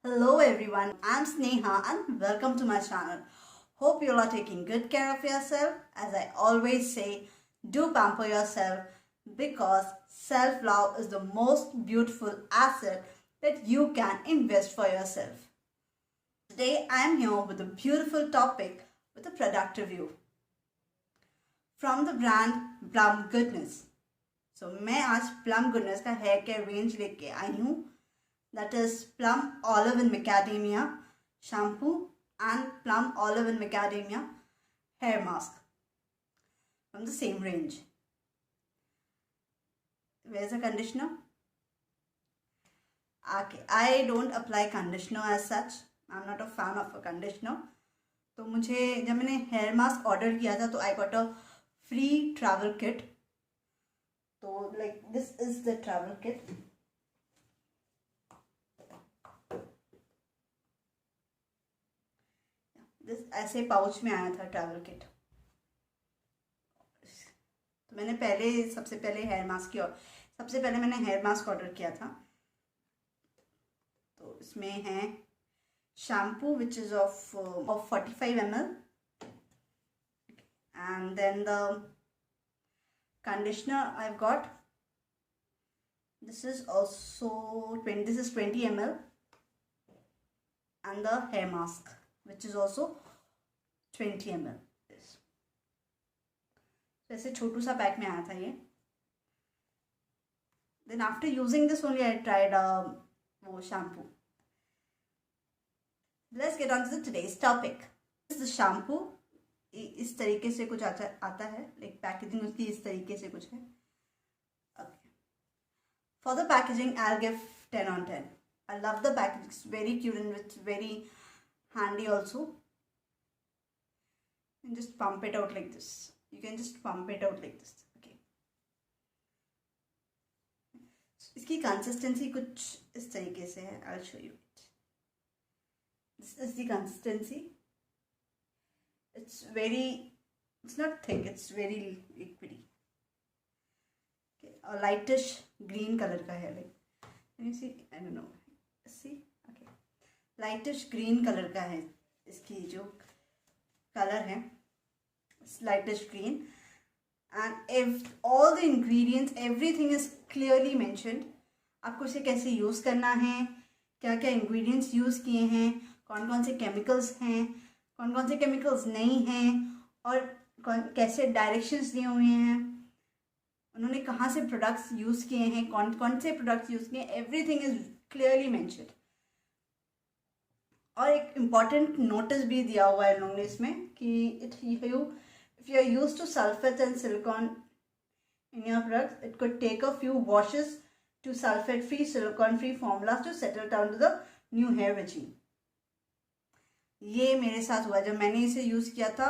Hello everyone, I'm Sneha and welcome to my channel. Hope you all are taking good care of yourself. As I always say, do pamper yourself because self-love is the most beautiful asset that you can invest for yourself. Today I am here with a beautiful topic with a product review from the brand Plum Goodness. So मैं आज Plum Goodness का hair care range लेके आई हूँ. That is Plum Olive and Macadamia shampoo and Plum Olive and Macadamia hair mask from the same range. Where's the conditioner? Okay, I don't apply conditioner as such. I'm not a fan of a conditioner. तो मुझे जब मैंने hair mask order किया था तो I got a free travel kit. तो like this is the travel kit. ऐसे pouch में आया था ट्रैवल किट. तो मैंने सबसे पहले मैंने हेयर मास्क ऑर्डर किया था. तो इसमें है shampoo which is of 45 ml and then the conditioner I've got. This is 20 ml and the hair mask which is also 20 ml. ऐसे छोटू सा पैक में आया था ये. Then after using this only I tried वो shampoo. Let's get on to the today's topic. This is the shampoo. इस तरीके से कुछ आता है. Like पैकेजिंग उसकी इस तरीके से कुछ है. Okay. For the packaging I'll give 10 on 10. I love the packaging. It's very cute and it's very handy also. And just pump it out like this. You can just pump it out like this. Okay. इसकी consistency कुछ इस तरीके से है. I'll show you it. This is the consistency. It's not thick. It's very liquidy. Okay. A lightish green color का है. Like, can you see? I don't know. See? Okay. Lightish green color का है. इसकी जो color है. Lightish green, and if all the ingredients, everything is clearly mentioned. आपको इसे कैसे यूज़ करना है, क्या क्या ingredients यूज़ किए हैं, कौन कौन से chemicals हैं, कौन कौन से chemicals नहीं हैं, और कैसे directions दिए हुए हैं, उन्होंने कहाँ से products यूज़ किए हैं, कौन कौन से products यूज़ किए हैं, everything is clearly mentioned. और एक important notice भी दिया हुआ है लोगों ने इसमें कि if you are used to sulfates and silicone in your products, it could take a few washes to sulfate-free, silicone-free formulas to settle down to the new hair regime. ये मेरे साथ हुआ जब मैंने इसे यूज़ किया था.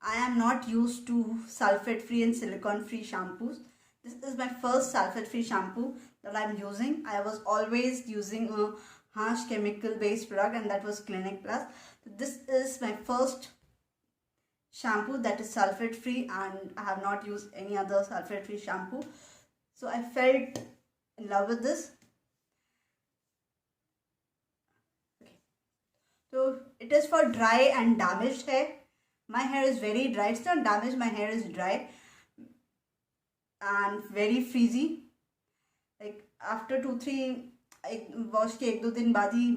I am not used to sulfate-free and silicone-free shampoos. This is my first sulfate-free shampoo that I am using. I was always using a harsh chemical-based product and that was Clinic Plus. This is my first shampoo that is sulfate free and I have not used any other sulfate free shampoo. So I felt in love with this. Okay. So it is for dry and damaged hair. My hair is very dry. It's not damaged. My hair is dry and very frizzy. Like after 2-3 wash के 1-2 दिन बाद ही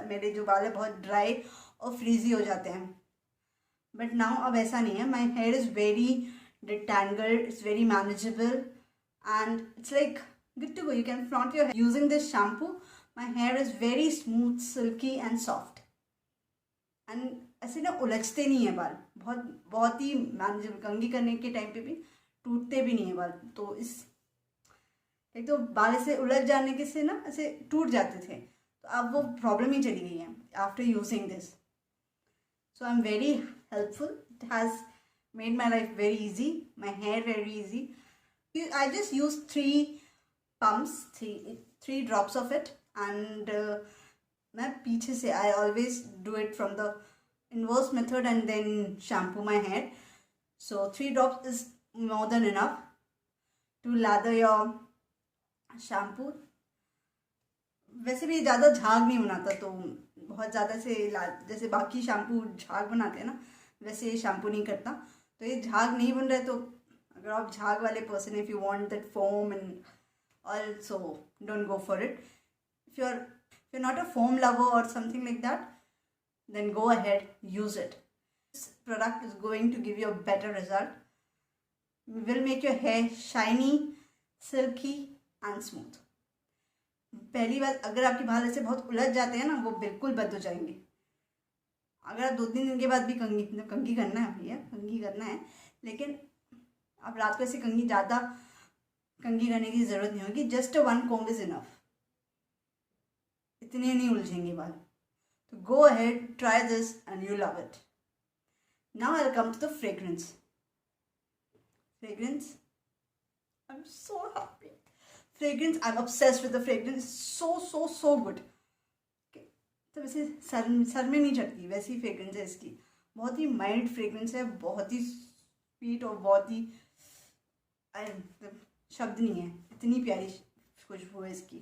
मेरे जो बाल है बहुत dry और frizzy हो जाते हैं. But now अब ऐसा नहीं है. My hair is very detangled. It's very manageable and it's like good to go. You can flaunt your hair using this shampoo. My hair is very smooth, silky and soft. And ऐसे ना उलझते नहीं है बाल. बहुत ही manageable. कंघी करने के time पे भी टूटते भी नहीं है बाल. तो एक तो बाल ऐसे उलझ जाने के से ना ऐसे टूट जाते थे. तो अब वो प्रॉब्लम ही चली गई है after using this. So I'm very helpful. It has made my life very easy, my hair very easy. I just use 3 pumps, 3 drops of it, and मैं पीछे से I always do it from the inverse method and then shampoo my hair. So 3 drops is more than enough to lather your shampoo वैसे भी ज़्यादा झाग नहीं बनाता, तो बहुत ज़्यादा से जैसे बाकी शैम्पू झाग बनाते हैं ना, वैसे ये शैम्पू नहीं करता। तो ये झाग नहीं बन रहा है, तो अगर आप झाग वाले person, if you want that foam and also, don't go for it. if you're not a foam lover or something like that, then go ahead, use it. This product is going to give you a better result. Will make your hair shiny, silky and smooth. पहली बात, अगर आपके बाल ऐसे बहुत उलझ जाते हैं ना, वो बिल्कुल बंद हो जाएंगे। अगर आप 2-3 दिन के बाद भी कंघी करना है भैया, कंघी करना है, लेकिन आप रात को ऐसे ज़्यादा कंघी करने की ज़रूरत नहीं होगी। जस्ट 1 comb इज इनफ, इतने नहीं उलझेंगे बाल। तो go ahead, try this and you love it. Now I will come to the fragrance. I'm so happy. Fragrance, I'm obsessed with the fragrance. So good. तो वैसे सर में नहीं चढ़ती, वैसी फ्रेग्रेंस है इसकी। बहुत ही माइल्ड फ्रेग्रेंस है, बहुत ही स्वीट और बहुत ही शब्द नहीं है, इतनी प्यारी खुशबू है इसकी।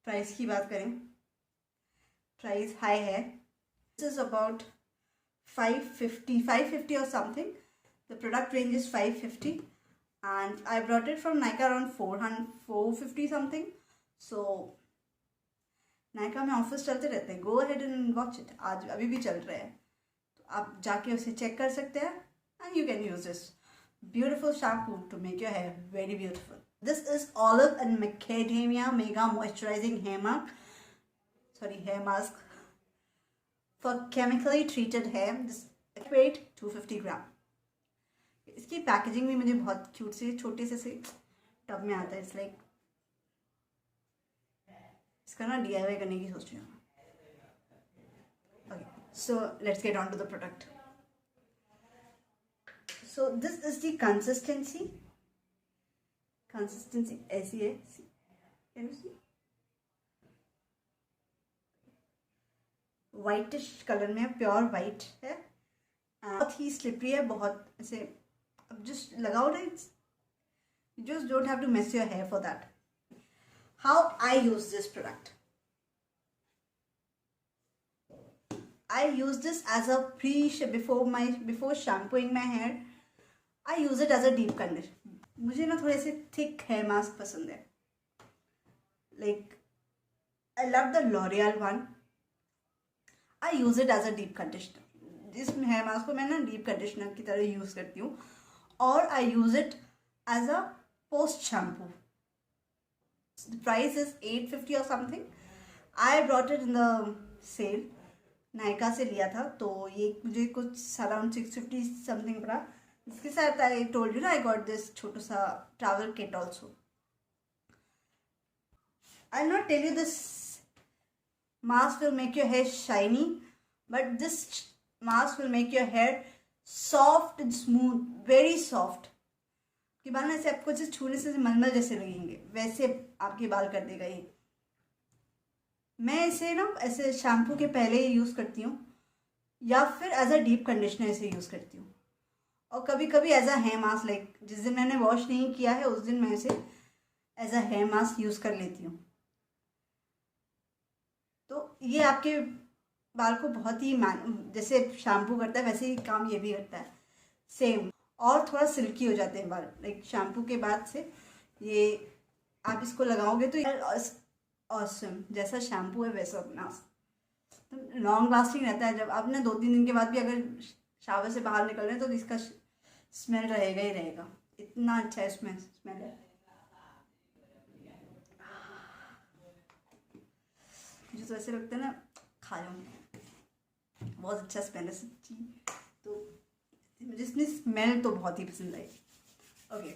प्राइस की बात करें, प्राइस हाई है। This is about 550 or something. The product range is 550 and I brought it from Nykaa around 450 something. So Nykaa में ऑफर्स चलते रहते हैं, go ahead and watch it. आज अभी भी चल रहे हैं, तो आप जाके उसे चेक कर सकते हैं and you can use this beautiful shampoo to make your hair very beautiful. This is olive and macadamia mega moisturizing hair mask for chemically treated hair. This weight 250 ग्राम। इसकी पैकेजिंग भी मुझे बहुत क्यूट से छोटे से टब में आता है। इट्स लाइक इसका ना DIY करने की सोच रही हूँ। Okay, so let's get on to the product. So this is the consistency ऐसी है, can you see, whitish colour में, प्योर वाइट है, बहुत ही स्लिपरी है, बहुत ऐसे, अब जस्ट लगाओ ना, you just don't have to mess your hair for that. How I use this product? I use this as a before shampooing my hair. I use it as a deep conditioner. मुझे ना थोड़े से thick hair mask पसंद है। Like I love the L'Oreal one. I use it as a deep conditioner. इस hair mask को मैं ना डीप कंडीशनर की तरह यूज करती हूँ, और I use it as a post shampoo. The price is 850 और something. I brought it in the sale, Nykaa से लिया था, तो ये मुझे कुछ अराउंड 650 समथिंग पड़ा। इसके साथ आई टोल्ड यू ना, आई गॉट दिस छोटा सा travel kit also. I will not tell you this mask will make your hair shiny, but this mask will make your hair soft and smooth, very soft. कि बाल ना ऐसे आपको जैसे छूने से मलमल जैसे लगेंगे, वैसे आपके बाल कर देगा ये। मैं इसे ना ऐसे शैम्पू के पहले ही यूज़ करती हूँ, या फिर एज अ डीप कंडीशनर इसे यूज़ करती हूँ, और कभी कभी as a hair mask, like जिस दिन मैंने वॉश नहीं किया है उस दिन मैं इसे as a hair mask use कर लेती हूँ। तो ये आपके बाल को बहुत ही जैसे शैम्पू करता है वैसे ही काम ये भी करता है सेम, और थोड़ा सिल्की हो जाते हैं बाल, लाइक शैम्पू के बाद से। ये आप इसको लगाओगे तो ऑसम, जैसा शैम्पू है वैसा मास्क लॉन्ग लास्टिंग रहता है। जब आप ना 2-3 दिन के बाद भी अगर शावर से बाहर निकल रहे हैं तो इसका स्मेल रहेगा ही रहेगा, इतना अच्छा है स्मेल है। मुझे तो ऐसे लगता है ना खा जाऊँ, बहुत अच्छा स्मेल है सच्ची। तो मुझे इसमें स्मेल तो बहुत ही पसंद आई। ओके,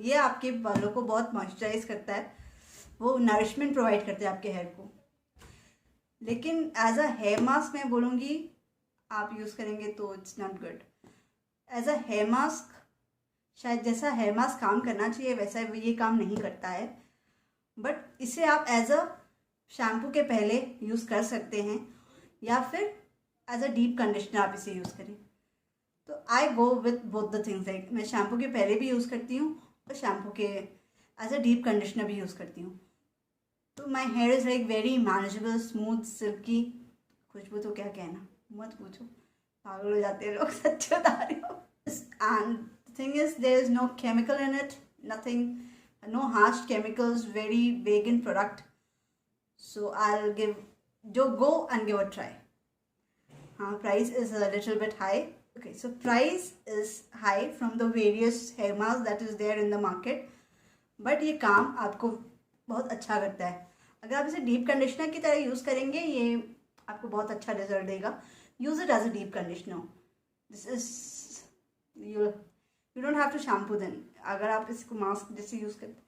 ये आपके बालों को बहुत मॉइस्चराइज करता है, वो नरिशमेंट प्रोवाइड करते हैं आपके हेयर को। लेकिन एज अ हेयर मास्क मैं बोलूँगी आप यूज़ करेंगे तो it's not good. As a hair mask शायद जैसा हेयर मास्क काम करना चाहिए वैसा ये काम नहीं करता है, बट इसे आप एज अ शैम्पू के पहले यूज़ कर सकते हैं, या फिर एज अ डीप कंडीशनर आप इसे यूज़ करें। तो I go with both the things, like मैं शैम्पू के पहले भी यूज़ करती हूँ और शैम्पू के एज अ डीप कंडीशनर भी यूज़ करती हूँ। तो my hair is like very manageable, smooth, silky. खुशबू तो क्या कहना, मत पूछो, पागल हो जाते हैं लोग, सच बता रही हो। And thing is there is no chemical in it, nothing, no harsh chemicals, very vegan product. So I will give जो go and give a try. हाँ, price is a little bit high. Okay, so price is high from the various hair masks that is there in the market, but ये काम आपको बहुत अच्छा करता है। अगर आप इसे डीप कंडीशनर की तरह यूज़ करेंगे, ये आपको बहुत अच्छा रिजल्ट देगा। Use it as a deep conditioner. This is you don't have to shampoo then. अगर आप इसको मास्क जैसे यूज़ करते,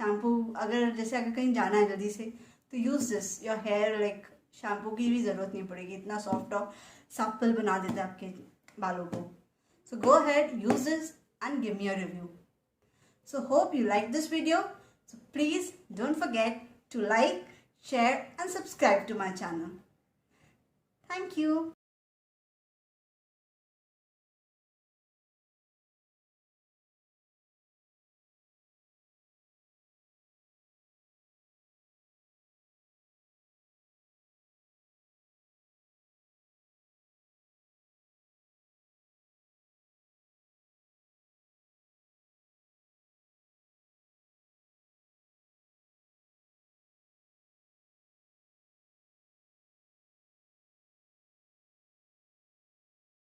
शैम्पू अगर जैसे अगर कहीं जाना है जल्दी से, तो use this, your hair like shampoo की भी ज़रूरत नहीं पड़ेगी, इतना सॉफ्ट और सप्पल बना देता है आपके बालों को। So go ahead, use this and give me a review. So hope you like this video. So please don't forget to like, share and subscribe to my channel. Thank you.